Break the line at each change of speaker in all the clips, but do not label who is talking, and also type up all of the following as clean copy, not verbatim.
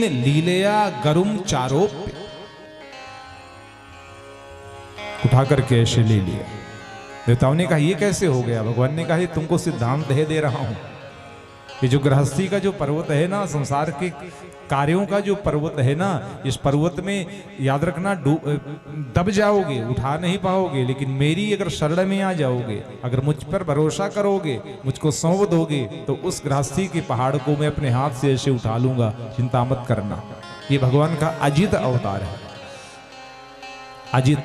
तेन लीलया गरुम चारोप्य, उठा करके ऐसे ले लिया। देवताओं ने कहा ये कैसे हो गया? भगवान ने कहा ये तुमको सिद्धांत दे रहा हूं। ये जो गृहस्थी का जो पर्वत है ना, संसार के कार्यों का जो पर्वत है ना, इस पर्वत में याद रखना दब जाओगे, उठा नहीं पाओगे, लेकिन मेरी अगर शरण में आ जाओगे, अगर मुझ पर भरोसा करोगे, मुझको सौंप दोगे, तो उस गृहस्थी के पहाड़ को मैं अपने हाथ से ऐसे उठा लूंगा, चिंता मत करना। ये भगवान का अजित अवतार है। अजित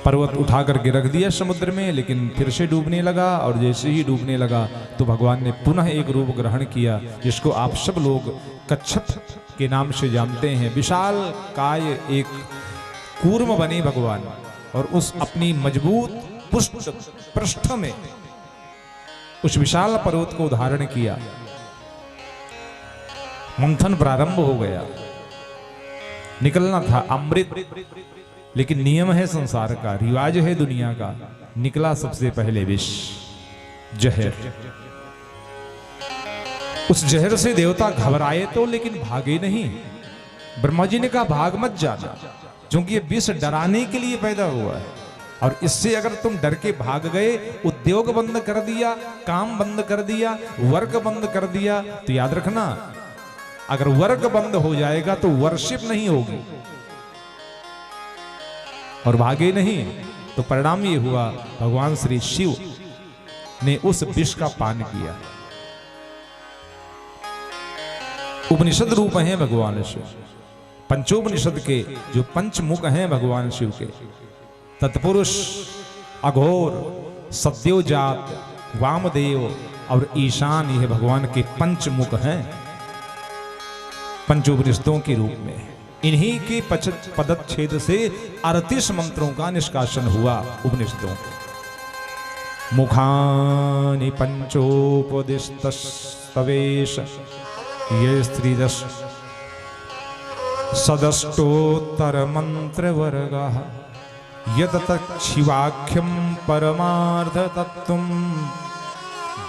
पर्वत उठा करके रख दिया समुद्र में, लेकिन फिर से डूबने लगा, और जैसे ही डूबने लगा तो भगवान ने पुनः एक रूप ग्रहण किया, जिसको आप सब लोग कच्छप के नाम से जानते हैं। विशाल काय एक कूर्म बने भगवान, और उस अपनी मजबूत पुष्ट पृष्ठ में उस विशाल पर्वत को धारण किया। मंथन प्रारंभ हो गया, निकलना था अमृत, लेकिन नियम है संसार का, रिवाज है दुनिया का, निकला सबसे पहले विष, जहर। उस जहर से देवता घबराए तो, लेकिन भागे नहीं। ब्रह्मा जी ने कहा भाग मत जाना, क्योंकि ये विष डराने के लिए पैदा हुआ है, और इससे अगर तुम डर के भाग गए, उद्योग बंद कर दिया, काम बंद कर दिया, वर्क बंद कर दिया, तो याद रखना अगर वर्क बंद हो जाएगा तो वर्शिप नहीं होगी, और भागे नहीं तो परिणाम ये हुआ, भगवान श्री शिव ने उस विष का पान किया। उपनिषद रूप हैं भगवान शिव, पंचोपनिषद के जो पंचमुख हैं भगवान शिव के, तत्पुरुष, अघोर, सद्योजात, वामदेव और ईशान, यह भगवान के पंचमुख हैं पंचोपनिषदों के रूप में। इन्हीं के पदच्छेद से 38 मंत्रों का निष्कासन हुआ उपनिषदों को। मुखानि पंचोपदिष्टस्तवेश ये स्त्रीदश सदष्टोत्तर मंत्र वर्गः यततच्छिवाख्यं परमार्थ तत्वं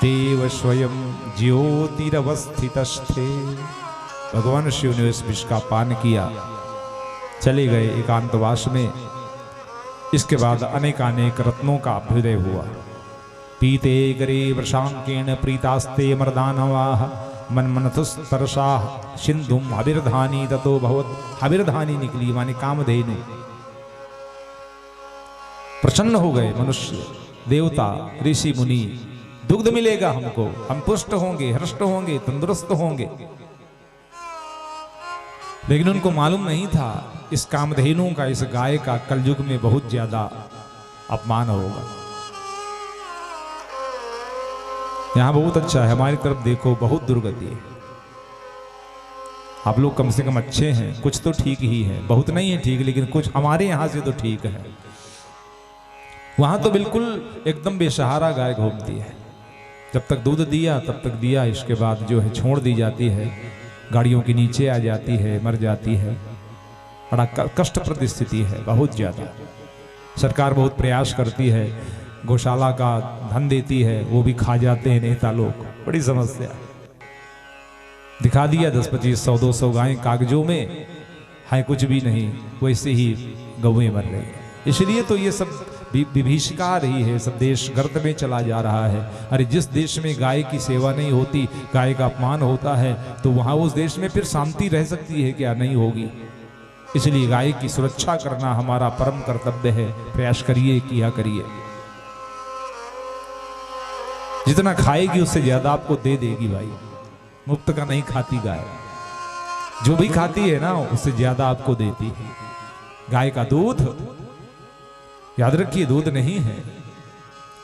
देव स्वयं ज्योतिरवस्थितस्थे। भगवान शिव ने इस विष का पान किया, चले गए एकांतवास में। इसके बाद अनेकानेक रत्नों का अभ्युदय हुआ। पीते गरे वृषांकेण प्रीतास्ते मर्दानवाः मनमनथुस्तरसाः सिंधुम हविर्धानी ततो भवत। हविर्धानी निकली माने कामधेनु। प्रसन्न हो गए मनुष्य, देवता, ऋषि मुनि, दुग्ध मिलेगा हमको, हम पुष्ट होंगे, हृष्ट होंगे, तंदुरुस्त होंगे। लेकिन उनको मालूम नहीं था इस कामधेनु का, इस गाय का कलयुग में बहुत ज्यादा अपमान होगा। यहां बहुत अच्छा है, हमारी तरफ देखो बहुत दुर्गति है। आप लोग कम से कम अच्छे हैं, कुछ तो ठीक ही है, बहुत नहीं है ठीक, लेकिन कुछ हमारे यहां से तो ठीक है। वहां तो बिल्कुल एकदम बेसहारा गाय घूमती है, जब तक दूध दिया तब तक दिया, इसके बाद जो है छोड़ दी जाती है, गाड़ियों के नीचे आ जाती है, मर जाती है। बड़ा कष्टप्रद स्थिति है, बहुत ज्यादा। सरकार बहुत प्रयास करती है, गौशाला का धन देती है, वो भी खा जाते हैं नेता लोग, बड़ी समस्या। दिखा दिया 10-25, 100-200 गायें कागजों में है, कुछ भी नहीं, वैसे ही गौएं मर रही है। इसलिए तो ये सब विभीषिका आ रही है, सब देश गर्त में चला जा रहा है। अरे जिस देश में गाय की सेवा नहीं होती, गाय का अपमान होता है, तो वहां उस देश में फिर शांति रह सकती है क्या? नहीं होगी। इसलिए गाय की सुरक्षा करना हमारा परम कर्तव्य है। प्रयास करिए, किया करिए। जितना खाएगी उससे ज्यादा आपको दे देगी भाई, मुफ्त का नहीं खाती गाय। जो भी खाती है ना उससे ज्यादा आपको देती है। गाय का दूध याद रखिए दूध नहीं है,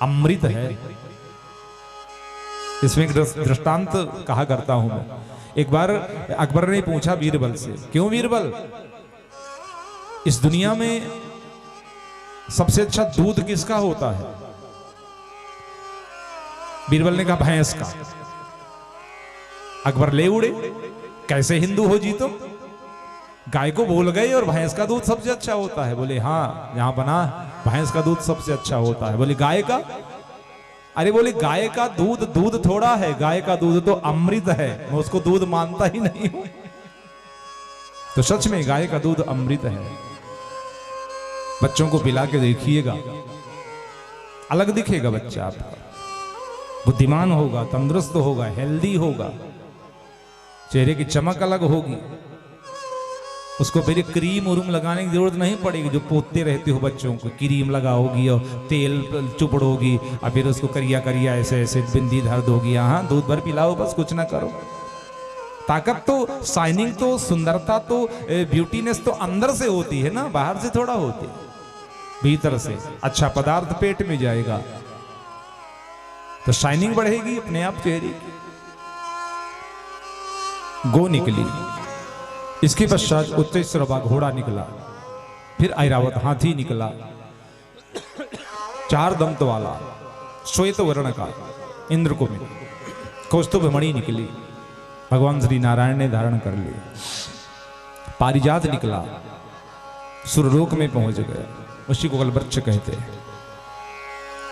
अमृत है। इसमें एक दृष्टांत कहा करता हूं मैं। एक बार अकबर ने पूछा बीरबल से, क्यों बीरबल, इस दुनिया में सबसे अच्छा दूध किसका होता है? बीरबल ने कहा भैंस का। अकबर ले उड़े, कैसे हिंदू हो जी तुम? गाय को बोल गए और भैंस का दूध सबसे अच्छा होता है। बोले हाँ, यहां बना भैंस का दूध सबसे अच्छा होता है। बोले गाय का? अरे बोले गाय का दूध दूध थोड़ा है, गाय का दूध तो अमृत है, मैं उसको दूध मानता ही नहीं हूं। तो सच में गाय का दूध अमृत है। बच्चों को पिला के देखिएगा, अलग दिखेगा बच्चा आपका, बुद्धिमान होगा, तंदुरुस्त होगा, हेल्दी होगा, चेहरे की चमक अलग होगी। उसको फिर क्रीम उरूम लगाने की जरूरत नहीं पड़ेगी, जो पोतते रहते हो बच्चों को, क्रीम लगाओगी और तेल चुपड़ोगी और फिर उसको करिया करिया ऐसे ऐसे बिंदी धर दोगी। हाँ, दूध भर पिलाओ बस, कुछ ना करो। ताकत तो, शाइनिंग तो, सुंदरता तो, ब्यूटीनेस तो अंदर से होती है ना, बाहर से थोड़ा होती है, भीतर से। अच्छा पदार्थ पेट में जाएगा तो शाइनिंग बढ़ेगी अपने आप चेहरे की। गो निकली, इसके पश्चात उत्तरवा घोड़ा निकला, फिर ऐरावत हाथी निकला, 4 दंत वाला, श्वेत वर्ण का, इंद्र को मिला। कौस्तुभ मणि निकली, भगवान श्री नारायण ने धारण कर लिया। पारिजात निकला, सुरलोक में पहुंच गया, उसी को कल्पवृक्ष कहते हैं।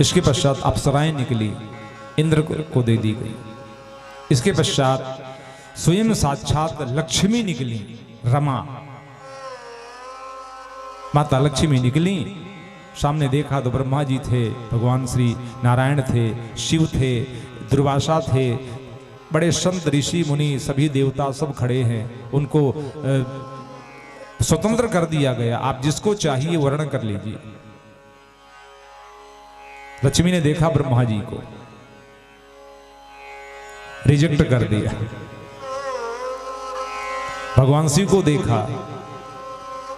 इसके पश्चात अप्सराएं निकली, इंद्र को दे दी गई। इसके पश्चात स्वयं साक्षात लक्ष्मी निकली, रमा माता लक्ष्मी निकली। सामने देखा तो ब्रह्मा जी थे, भगवान श्री नारायण थे, शिव थे, दुर्वासा थे, बड़े संत ऋषि मुनि सभी देवता सब खड़े हैं। उनको स्वतंत्र कर दिया गया, आप जिसको चाहिए वर्णन कर लीजिए। लक्ष्मी ने देखा ब्रह्मा जी को, रिजेक्ट कर दिया। भगवान शिव को देखा,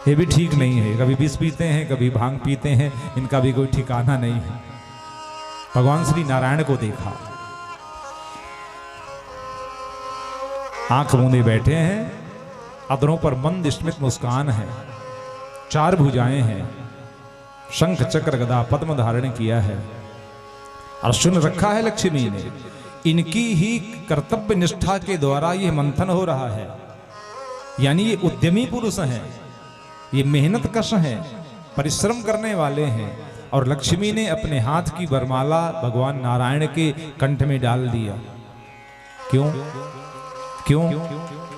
ये भी ठीक नहीं है, कभी विष पीते हैं, कभी भांग पीते हैं, इनका भी कोई ठिकाना नहीं है। भगवान श्री नारायण को देखा, आंख मूंदे बैठे हैं, अधरों पर मंद स्मित मुस्कान है, 4 भुजाएं हैं, शंख चक्र गदा पद्म धारण किया है और सुन रखा है लक्ष्मी ने। इनकी ही कर्तव्य निष्ठा के द्वारा यह मंथन हो रहा है, यानी ये उद्यमी पुरुष हैं, ये मेहनत कश हैं, परिश्रम करने वाले हैं। और लक्ष्मी ने अपने हाथ की वरमाला भगवान नारायण के कंठ में डाल दिया। क्यों क्यों?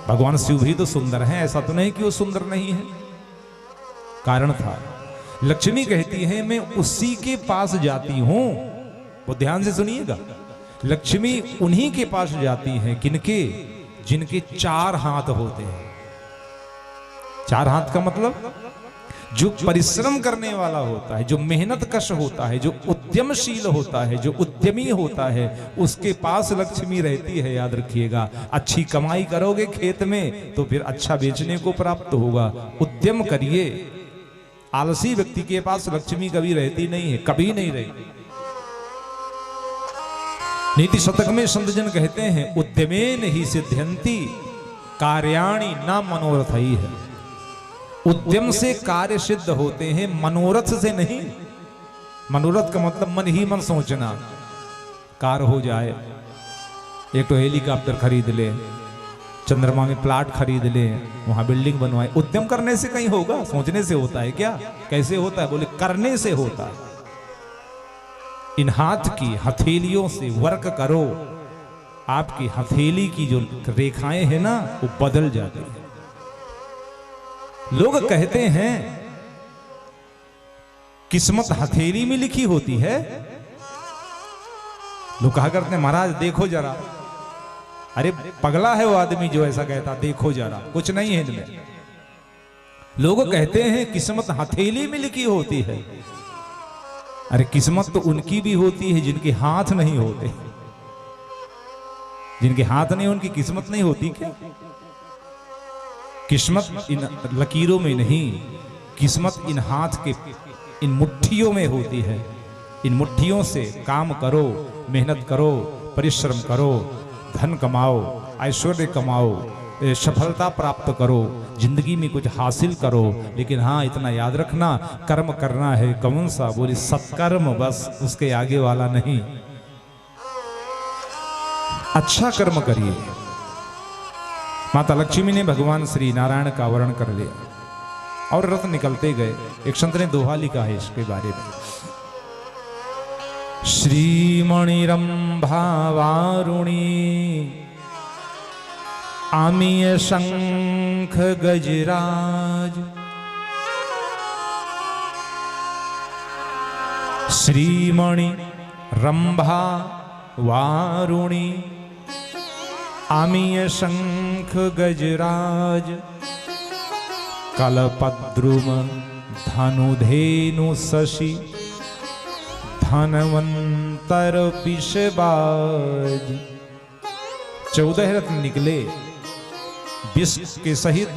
भगवान शिव भी तो सुंदर हैं, ऐसा तो नहीं कि वो सुंदर नहीं है, कारण था। लक्ष्मी कहती है मैं उसी के पास जाती हूं, वो ध्यान से सुनिएगा। लक्ष्मी उन्हीं के पास जाती है, किनके? जिनके 4 हाथ होते हैं। 4 हाथ का मतलब जो परिश्रम करने वाला होता है, जो मेहनत कश होता है, जो उद्यमशील होता है, जो उद्यमी होता है, उसके पास लक्ष्मी रहती है। याद रखिएगा, अच्छी कमाई करोगे खेत में तो फिर अच्छा बेचने को प्राप्त होगा। उद्यम करिए। आलसी व्यक्ति के पास लक्ष्मी कभी रहती नहीं है, कभी नहीं रहती। नीति शतक में संतजन कहते हैं उद्यमेन ही सिद्ध्यंति कार्याणि न मनोरथ ही है। उद्यम से कार्य सिद्ध होते हैं, मनोरथ से नहीं। मनोरथ का मतलब मन ही मन सोचना, कार हो जाए, एक तो हेलीकॉप्टर खरीद ले, चंद्रमा में प्लाट खरीद ले, वहां बिल्डिंग बनवाए। उद्यम करने से कहीं होगा? सोचने से होता है क्या? कैसे होता है? बोले करने से होता है। इन हाथ की हथेलियों से वर्क करो, आपकी हथेली की जो रेखाएं हैं ना वो बदल जाती है। लोग कहते हैं किस्मत हथेली में लिखी होती है। लोग कहा करते हैं महाराज देखो जरा, अरे पगला है वो आदमी जो ऐसा कहता, देखो जरा, कुछ नहीं है इनमें। लोग कहते हैं किस्मत हथेली में लिखी होती है। अरे किस्मत तो उनकी भी होती है जिनके हाथ नहीं होते। जिनके हाथ नहीं उनकी किस्मत नहीं होती क्या? किस्मत इन लकीरों में नहीं, किस्मत इन हाथ के इन मुट्ठियों में होती है। इन मुट्ठियों से काम करो, मेहनत करो, परिश्रम करो, धन कमाओ, ऐश्वर्य कमाओ, सफलता प्राप्त करो, जिंदगी में कुछ हासिल करो। लेकिन हाँ इतना याद रखना, कर्म करना है कौन सा? बोले सत्कर्म, बस, उसके आगे वाला नहीं। अच्छा कर्म करिए। माता लक्ष्मी ने भगवान श्री नारायण का वर्णन कर लिया और रथ निकलते गए। एक संत ने दोहा लिखा है इसके बारे में। श्रीमणिरंभा वारुणी आमीय शंख गजराज श्रीमणि रंभा वारुणी आमीय शंख गजराज कलपद्रुम धनुधेनु शशि धनवंतर विषबाज। 14 रत्न निकले विष के सहित,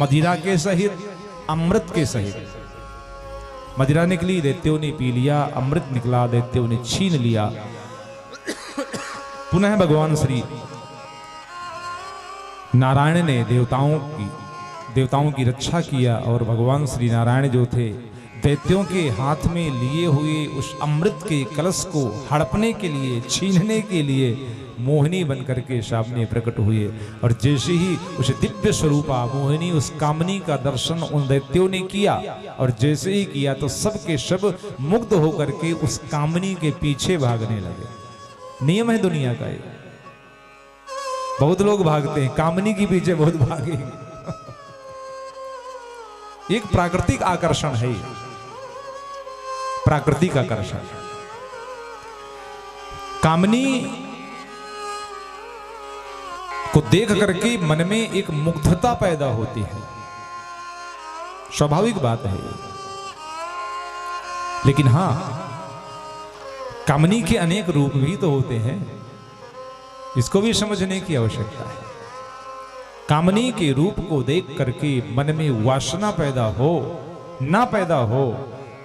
मदिरा के सहित, अमृत के सहित। मदिरा निकली, दैत्यों ने पी लिया। अमृत निकला, दैत्यों ने छीन लिया। पुनः भगवान श्री नारायण ने देवताओं की रक्षा किया और भगवान श्री नारायण जो थे दैत्यों के हाथ में लिए हुए उस अमृत के कलश को हड़पने के लिए, छीनने के लिए मोहिनी बनकर के सामने प्रकट हुए। और जैसे ही उस दिव्य स्वरूपा मोहिनी, उस कामनी का दर्शन उन दैत्यों ने किया और जैसे ही किया तो सब के सब मुग्ध होकर के उस कामनी के पीछे भागने लगे। नियम है दुनिया का ये, बहुत लोग भागते हैं कामनी के पीछे, बहुत भागेंगे। एक प्राकृतिक आकर्षण है, प्राकृतिक आकर्षण। कामनी को देख करके मन में एक मुग्धता पैदा होती है, स्वाभाविक बात है। लेकिन हां, कामनी के अनेक रूप भी तो होते हैं, इसको भी समझने की आवश्यकता है। कामनी के रूप को देख करके मन में वासना पैदा हो ना पैदा हो,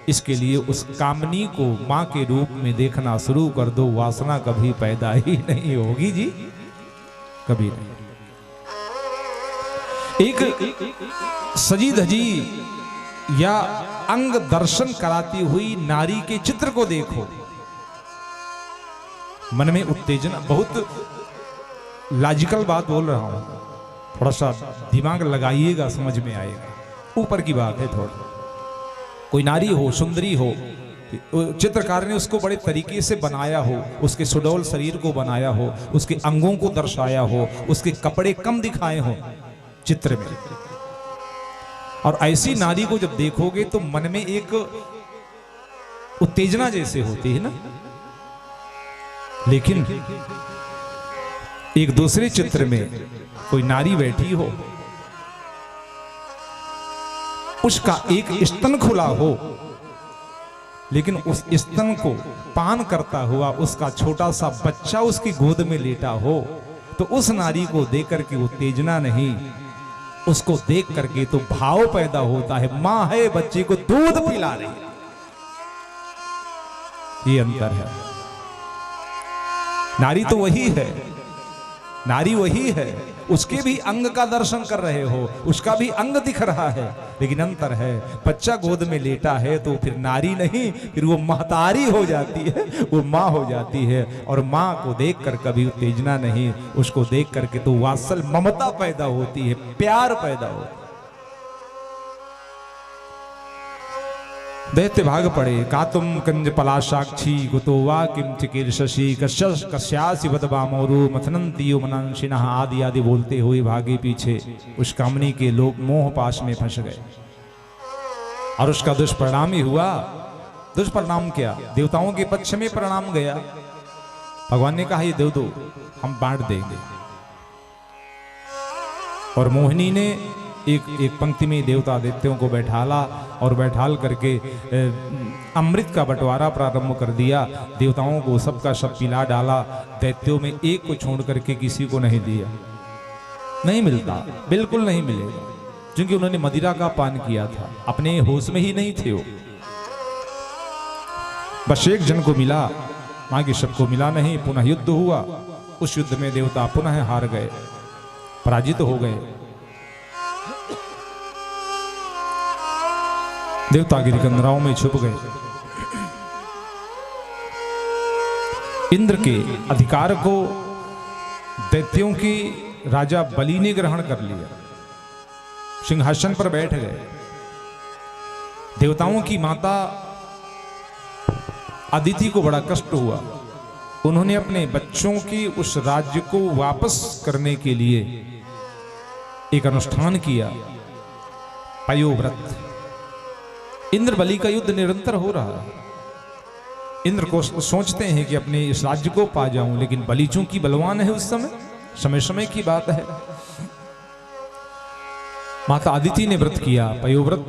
इसके लिए उस कामनी को मां के रूप में देखना शुरू कर दो, वासना कभी पैदा ही नहीं होगी जी, कभी नहीं। एक सजी धजी या अंग दर्शन कराती हुई नारी के चित्र को देखो, मन में उत्तेजना। बहुत लॉजिकल बात बोल रहा हूं, थोड़ा सा दिमाग लगाइएगा, समझ में आएगा। ऊपर की बात है थोड़ा। कोई नारी हो, सुंदरी हो, चित्रकार ने उसको बड़े तरीके से बनाया हो, उसके सुडौल शरीर को बनाया हो, उसके अंगों को दर्शाया हो, उसके कपड़े कम दिखाए हो चित्र में। और ऐसी नारी को जब देखोगे तो मन में एक उत्तेजना जैसे होती है ना। लेकिन एक दूसरे चित्र में कोई नारी बैठी हो, उसका एक स्तन खुला हो, लेकिन उस स्तन को पान करता हुआ उसका छोटा सा बच्चा उसकी गोद में लेटा हो, तो उस नारी को देख करके उत्तेजना नहीं, उसको देख करके तो भाव पैदा होता है। मां है, बच्चे को दूध पिला रही, ये अंतर है। नारी तो वही है, नारी वही है, उसके भी अंग का दर्शन कर रहे हो, उसका भी अंग दिख रहा है, लेकिन अंतर है। बच्चा गोद में लेटा है तो फिर नारी नहीं, फिर वो महतारी हो जाती है, वो माँ हो जाती है। और माँ को देखकर कभी उत्तेजना नहीं, उसको देख करके तो वात्सल ममता पैदा होती है, प्यार पैदा होता है। दैत्य भाग पड़े। का तुम कंज पलाशाक्षी कुतो वा किम चिकीर्षसि कस्यासि वदबामोरु मथनंतियो मनंशिनः आदि आदि बोलते हुए भागे पीछे। उस कामनी के लोग मोह पाश में फंस गए और उसका दुष्परिणाम ही हुआ। दुष्परिणाम क्या? देवताओं के पक्ष में परिणाम गया। भगवान ने कहा ये दे दो, हम बांट देंगे। और मोहिनी ने एक पंक्ति में देवता दैत्यों को बैठाला और बैठाल करके अमृत का बंटवारा प्रारंभ कर दिया। देवताओं को सबका सब पिला डाला, दैत्यों में एक को छोड़ करके किसी को नहीं दिया। नहीं मिलता, बिल्कुल नहीं मिलेगा, क्योंकि उन्होंने मदिरा का पान किया था, अपने होश में ही नहीं थे वो। बस एक जन को मिला, बाकी सबको मिला नहीं। पुनः युद्ध हुआ। उस युद्ध में देवता पुनः हार गए, पराजित हो गए। देवता गिरिकंदराओं में छुप गए। इंद्र के अधिकार को दैत्यों की राजा बलि ने ग्रहण कर लिया, सिंहासन पर बैठ गए। देवताओं की माता अदिति को बड़ा कष्ट हुआ। उन्होंने अपने बच्चों की उस राज्य को वापस करने के लिए एक अनुष्ठान किया, पयोव्रत। इंद्र बलि का युद्ध निरंतर हो रहा है। इंद्र को सोचते हैं कि अपने इस राज्य को पा जाऊं, लेकिन बलि चूंकि बलवान है उस समय समय की बात है। माता अदिति ने व्रत किया, पयोव्रत,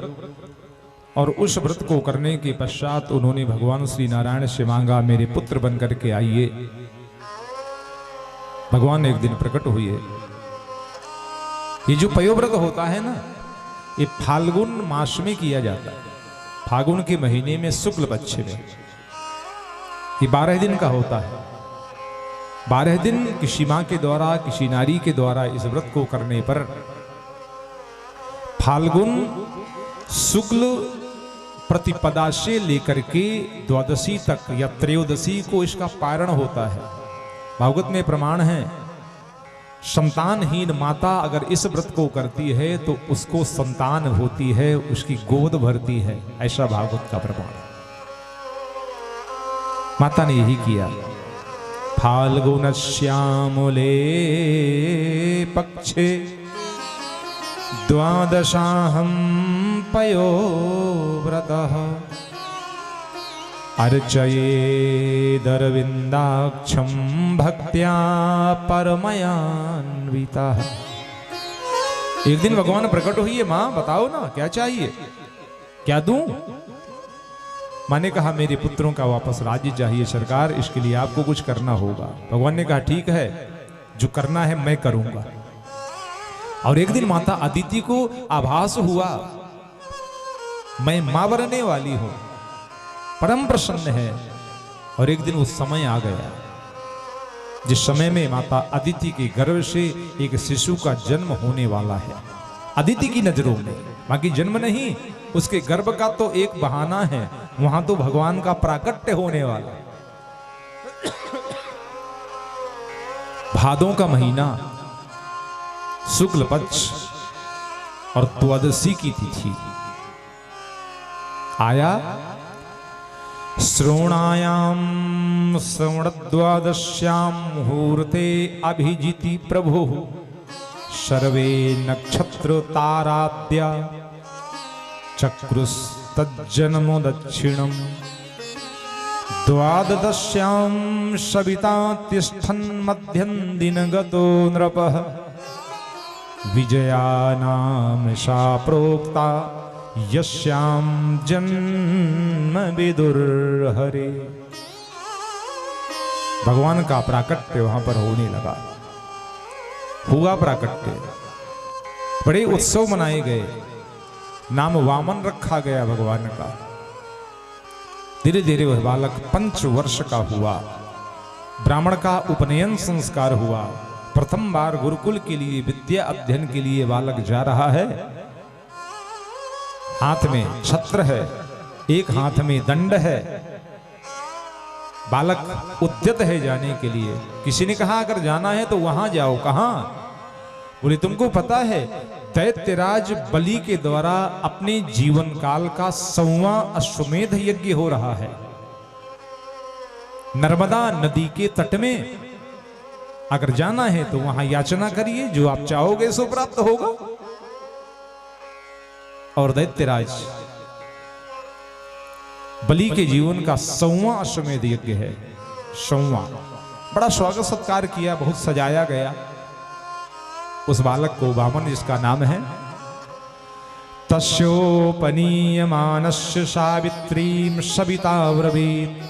और उस व्रत को करने के पश्चात उन्होंने भगवान श्री नारायण से मांगा, मेरे पुत्र बन करके आइए। भगवान एक दिन प्रकट हुए। ये जो पयोव्रत होता है ना, ये फाल्गुन मास में किया जाता है, फागुन के महीने में शुक्ल पक्ष में। ये 12 दिन का होता है। 12 दिन किसी मां के द्वारा, किसी नारी के द्वारा इस व्रत को करने पर फाल्गुन शुक्ल प्रतिपदा से लेकर के द्वादशी तक या त्रयोदशी को इसका पारण होता है। भागवत में प्रमाण है, संतानहीन माता अगर इस व्रत को करती है तो उसको संतान होती है, उसकी गोद भरती है, ऐसा भागवत का प्रमाण है। माता ने यही किया। फाल्गुन श्यामले पक्षे द्वादशाहं पयोव्रतः अर्चयेदरविन्दाक्षं भक्त्या परमयान्वितः। एक दिन भगवान प्रकट हुई है, मां बताओ ना क्या चाहिए, क्या दूं? मां ने कहा, मेरे पुत्रों का वापस राज्य चाहिए सरकार, इसके लिए आपको कुछ करना होगा। भगवान ने कहा, ठीक है, जो करना है मैं करूंगा। और एक दिन माता अदिति को आभास हुआ, मैं मां बनने वाली हूं, परम प्रसन्न है। और एक दिन वो समय आ गया जिस समय में माता अदिति के गर्भ से एक शिशु का जन्म होने वाला है। अदिति की नजरों में, बाकी जन्म नहीं, उसके गर्भ का तो एक बहाना है, वहां तो भगवान का प्राकट्य होने वाला। भादों का महीना, शुक्ल पक्ष और द्वादशी की तिथि आया। श्रवणायाम श्रवणद्वादश्यां मुहूर्ते अभिजिति प्रभु सर्वे नक्षत्र ताराद्या चक्रुस्तज्जन्म दक्षिणम द्वादश्यां सविता तिष्ठन् मध्यं दिनगतो नृपः विजया नाम सा प्रोक्ता यस्यां जन्म विदुर्हरे। भगवान का प्राकट्य वहां पर होने लगा। हुआ प्राकट्य, बड़े उत्सव मनाए गए, नाम वामन रखा गया भगवान का। धीरे धीरे वह बालक 5 वर्ष का हुआ। ब्राह्मण का उपनयन संस्कार हुआ। प्रथम बार गुरुकुल के लिए विद्या अध्ययन के लिए बालक जा रहा है। हाथ में छत्र है, एक हाथ में दंड है। बालक उद्यत है जाने के लिए। किसी ने कहा अगर जाना है तो वहां जाओ। कहां? बोले तुमको पता है दैत्यराज बलि के द्वारा अपने जीवन काल का 100वां अश्वमेध यज्ञ हो रहा है नर्मदा नदी के तट में। अगर जाना है तो वहां याचना करिए, जो आप चाहोगे सो प्राप्त होगा। और दैत्यराज बलि के जीवन का 100वां अश्वमेध यज्ञ है। 100वां। बड़ा स्वागत सत्कार किया, बहुत सजाया गया उस बालक को। वामन जिसका नाम है। तस्योपनीयमानस्य सावित्रीं सविता ब्रवीत।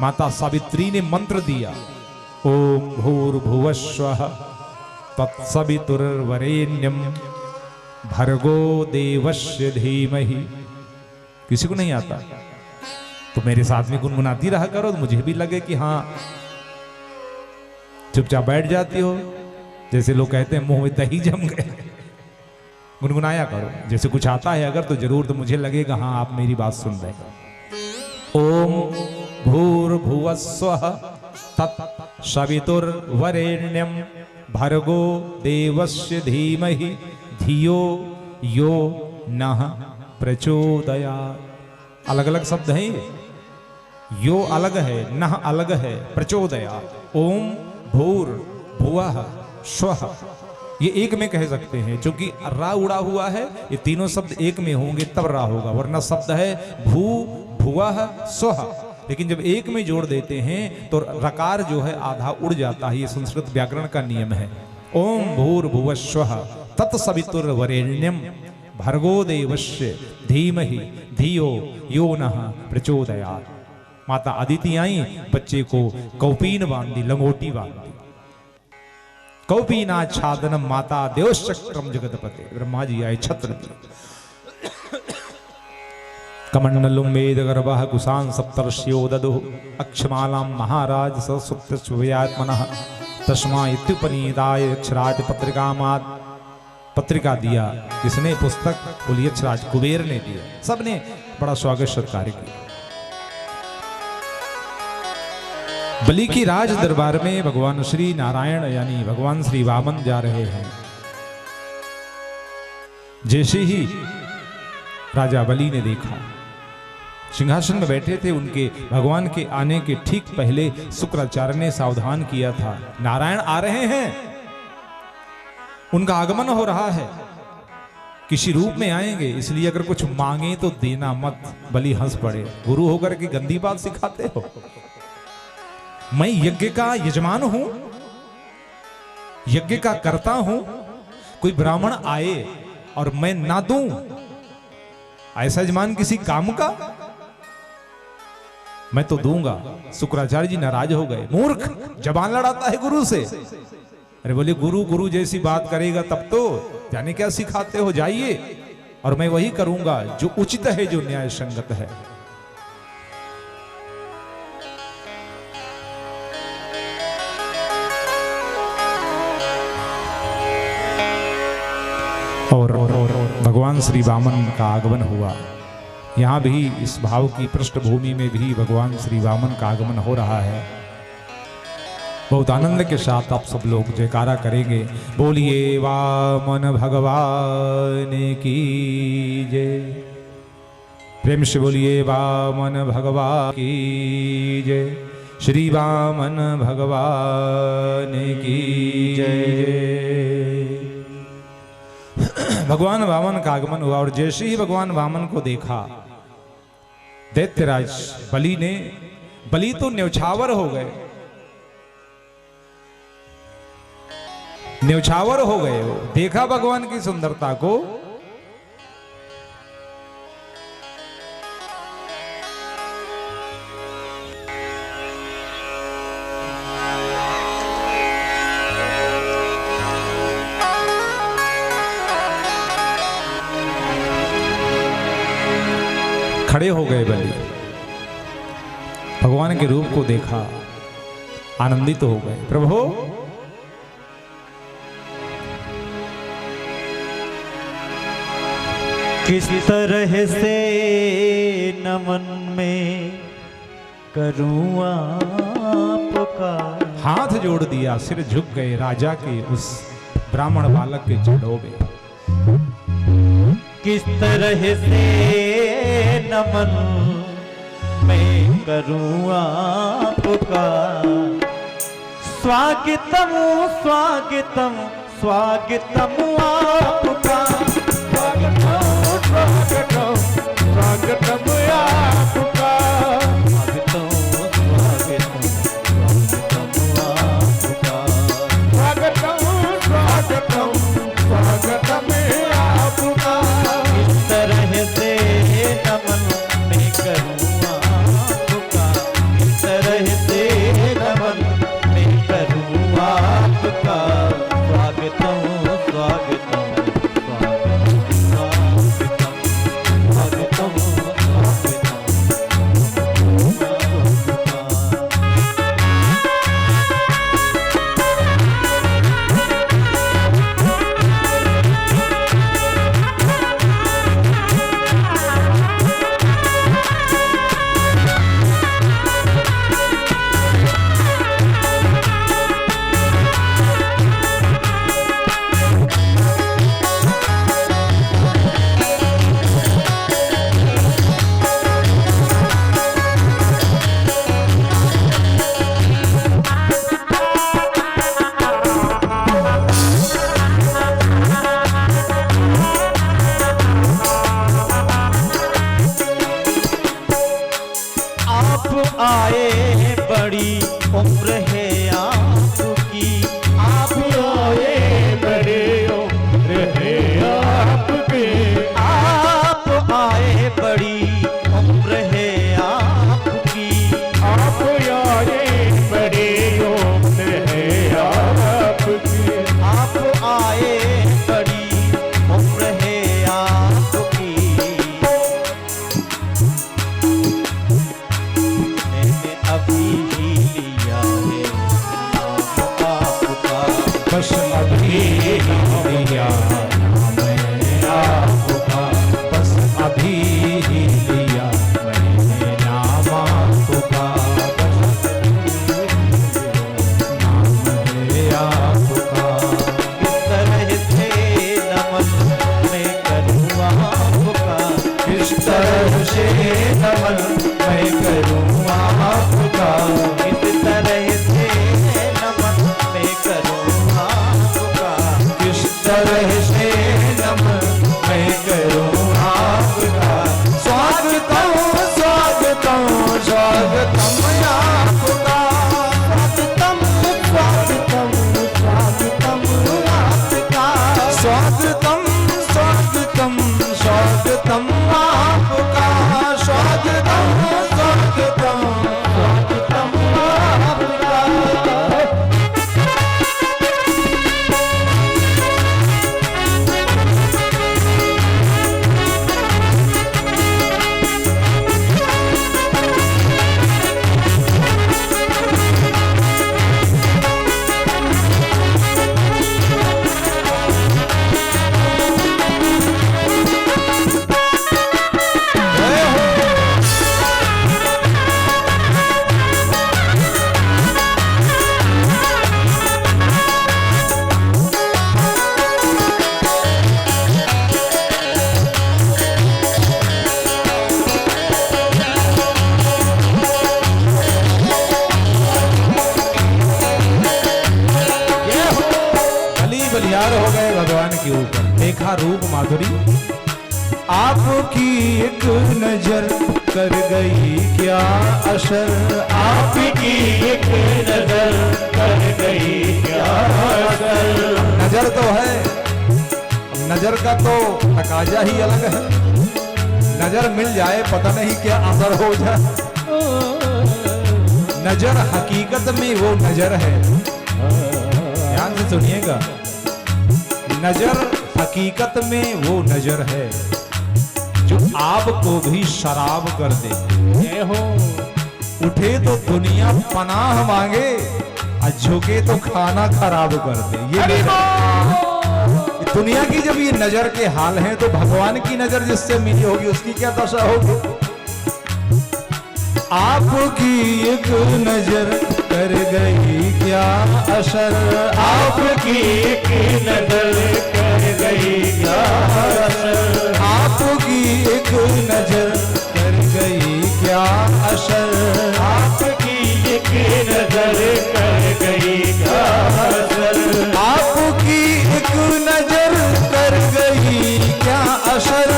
माता सावित्री ने मंत्र दिया, ओम भूर्भुवस्वः तत्सवितुर्वरेण्यं भर्गो देवस्य धीमहि। किसी को नहीं आता तो मेरे साथ में गुनगुनाती रहा करो, तो मुझे भी लगे कि हाँ। चुपचाप बैठ जाती हो, जैसे लोग कहते हैं मुंह में दही जम गए। गुनगुनाया करो, जैसे कुछ आता है अगर तो जरूर, तो मुझे लगेगा हाँ आप मेरी बात सुन रहे हो। ओम भूर्भुवस्वः तत्सवितुर्वरेण्यं भर्गो देवस्य धीमहि धियो यो नः प्रचोदयात्। अलग अलग शब्द हैं यो अलग है, नह अलग है, प्रचोदया। ओम भूर भुवः स्वः, ये एक में कह सकते हैं, क्योंकि रा उड़ा हुआ है, ये तीनों शब्द एक में होंगे तब रा होगा, वरना शब्द है भू भुवः स्वः। लेकिन जब एक में जोड़ देते हैं तो रकार जो है आधा उड़ जाता है, ये संस्कृत व्याकरण का नियम है। ओम भूर्भुवः स्वः तत्सवितुर्वरेण्यं भर्गो देवस्य धीमहि धियो यो नः प्रचोदयात्। माता अदिति आई, बच्चे को कौपीन बांध दी, लंगोटी बांध दी। कौपीनाच्छादनम माता देवश्चक्रम जगतपते, ब्रह्मा जी आए, छत्र दिए। कमंडलुम वेद गर्भः कुशान सप्तर्षियो ददुः अक्षमालां महाराज ससुप्तस्वयात्मनः तस्मा इत्युपनीताय यक्षराज पत्रिकामात्। पत्रिका दिया किसने? पुस्तक बोलिए यक्षराज कुबेर ने दिया। सबने बड़ा स्वागत सत्कार किया। बलि की राज दरबार में भगवान श्री नारायण यानी भगवान श्री वामन जा रहे हैं। जैसे ही राजा बलि ने देखा, सिंहासन में बैठे थे, उनके भगवान के आने के ठीक पहले शुक्राचार्य ने सावधान किया था, नारायण आ रहे हैं, उनका आगमन हो रहा है, किसी रूप में आएंगे, इसलिए अगर कुछ मांगे तो देना मत। बलि हंस पड़े, गुरु होकर के गंदी बात सिखाते हो? मैं यज्ञ का यजमान हूं, यज्ञ का करता हूं, कोई ब्राह्मण आए और मैं ना दूं, ऐसा यजमान किसी काम का? मैं तो दूंगा। शुक्राचार्य जी नाराज हो गए, मूर्ख, जबान लड़ाता है गुरु से। अरे बोले गुरु गुरु जैसी बात करेगा तब तो, जाने क्या सिखाते हो, जाइए और मैं वही करूंगा जो उचित है, जो न्याय संगत है। और भगवान श्री वामन का आगमन हुआ। यहाँ भी इस भाव की पृष्ठभूमि में भी भगवान श्री वामन का आगमन हो रहा है। बहुत आनंद के साथ आप सब लोग जयकारा करेंगे, बोलिए वामन भगवान की जय। प्रेम से बोलिए वामन भगवान की जय, श्री वामन भगवान की जय। भगवान वामन का आगमन हुआ और जैसे ही भगवान वामन को देखा, दैत्यराज बलि ने, बलि तो न्यौछावर हो गए, न्यौछावर हो गए। वो देखा भगवान की सुंदरता को, खड़े हो गए बलि, भगवान के रूप को देखा, आनंदित तो हो गए। प्रभु
किस तरह से नमन में करूं आपका।
हाथ जोड़ दिया, सिर झुक गए राजा के उस ब्राह्मण बालक के चरणों में।
किस तरह से नमन मैं करूं आपका। स्वागतम स्वागतम स्वागतम आपका। स्वागतम स्वागतम स्वागतम आपका। स्वागतम स्वागतम स्वागतम आपका। स्वागतम स्वागतम स्वागतम आपका। इस तरह से नमन मैं करूं आपका। इस तरह से नमन मैं करूं आपका। स्वागतम स्वागतम
से नमन मैं करूँ आपका,
किस तरह से नमन मैं करूँ आपका,
किस तरह से नमन मैं करूँ आपका। स्वागतम स्वागतम स्वागतम आपका,
स्वागतम स्वागतम स्वागतम आपका,
स्वागतम स्वागतम स्वागतम आपका, स्वागतम स्वागतम
स्वागतम आपका।
बलिहार हो गए भगवान के ऊपर, देखा रूप माधुरी, आपकी एक नजर कर गई क्या असर,
आपकी एक नजर कर गई क्या असर।
नजर तो है, नजर का तो तकाजा ही अलग है, नजर मिल जाए पता नहीं क्या असर हो जाए। नजर हकीकत में वो नजर है, ध्यान से सुनिएगा, नजर हकीकत में वो नजर है जो आपको भी शराब कर दे।
ये हो
उठे तो दुनिया पनाह मांगे और झुके तो खाना खराब कर दे। ये नजर, दुनिया की जब ये नजर के हाल हैं तो भगवान की नजर जिससे मिली होगी उसकी क्या दशा होगी। आपकी एक नजर कर गई क्या असर,
आपकी एक नजर कर गई क्या असर।
आपकी एक नजर कर गई क्या असर,
आपकी एक नजर कर गई क्या असर।
आपकी एक नजर कर गई क्या असर,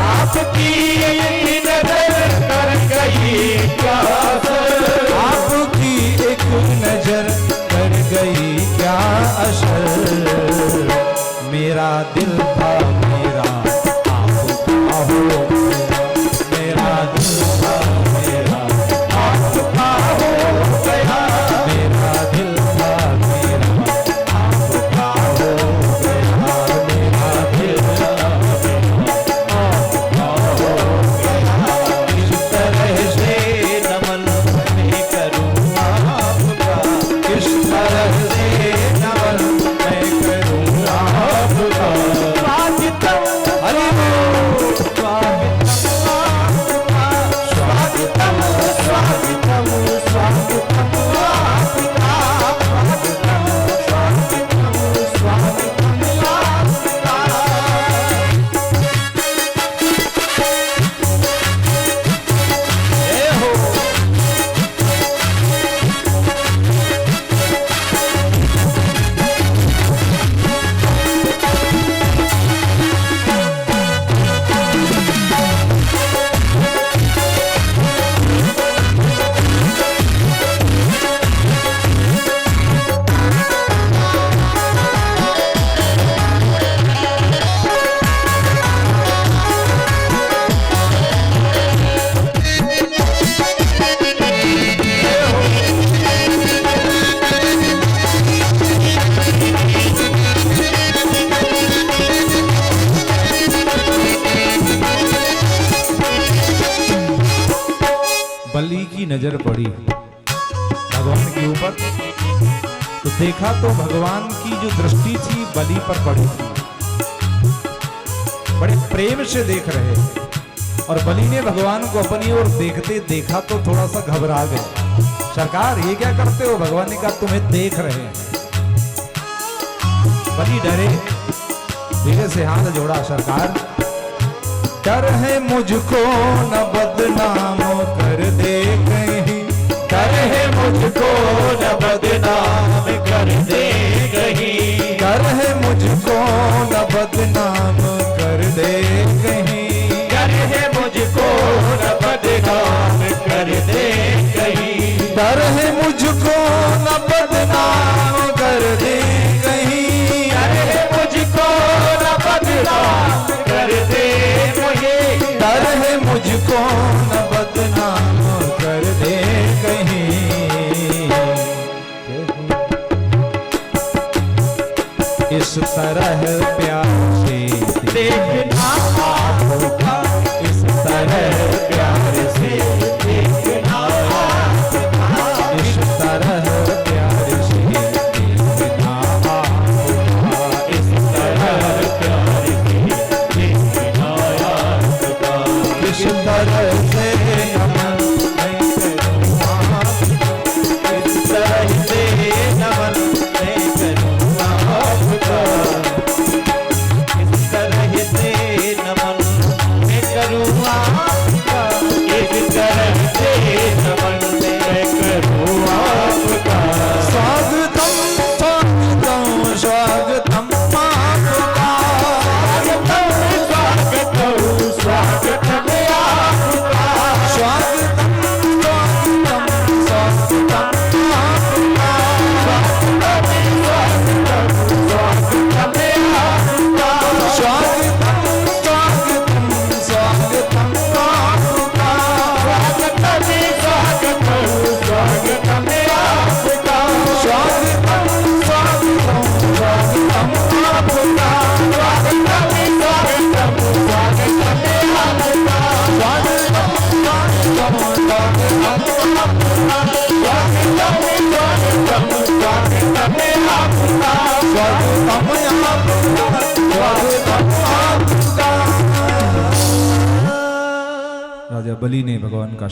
आपकी एक नजर कर गई क्या असर।
आपकी एक नजर कर गई क्या असर। मेरा दिल था मेरा आपका हो गया, मेरा दिल था मेरा
आपका हो गया।
मेरा दिल था मेरा आपका हो गया, मेरा दिल था
आपका हो गया। किस तरह से नमन मैं करूँ आपका,
किस तरह से नमन मैं करूँ आपका।
स्वागतम
हरि बोल।
स्वागतम स्वागतम स्वागतम आपका, स्वागतम स्वागतम स्वागतम आपका।
जय हो। बलि की नजर पड़ी भगवान के ऊपर, तो देखा तो भगवान की जो दृष्टि थी बलि पर पड़ी थी, बड़े प्रेम से देख रहे, और बलि ने भगवान को अपनी ओर देखते देखा तो थोड़ा सा घबरा गए। सरकार ये क्या करते हो? भगवान ने कहा तुम्हें देख रहे हैं। बलि डरे, धीरे से हाथ जोड़ा, सरकार डर है मुझको न बदनाम कर दे कहीं,
डर है मुझको न बदनाम कर दे कहीं,
डर है मुझको न बदनाम कर दे कहीं,
डर है मुझको न बदनाम कर दे कहीं,
डर है मुझको न बदनाम कर दे कहीं,
डर है मुझको न बदनाम कर दे कहीं,
डर है मुझको न बदनाम कर दे कहीं। इस तरह प्यार से
देखना आपका,
इस तरह
प्यार से देखना आपका,
इस तरह प्यार से देखना आपका,
इस तरह प्यार से देखना आपका,
इस तरह से नमन मैं करूँगा,
इस तरह से नमन मैं करूँगा आपका, इस तरह से नमन मैं करूँगा आपका, इस तरह से नमन मैं करूँगा आपका।
स्वागतम स्वागतम स्वागतम आपका,
स्वागतम स्वागतम आपका,
स्वागतम स्वागतम स्वागतम आपका, स्वागतम स्वागतम स्वागतम आपका, स्वागतम स्वागतम स्वागतम आपका, राजा बलि ने भगवान का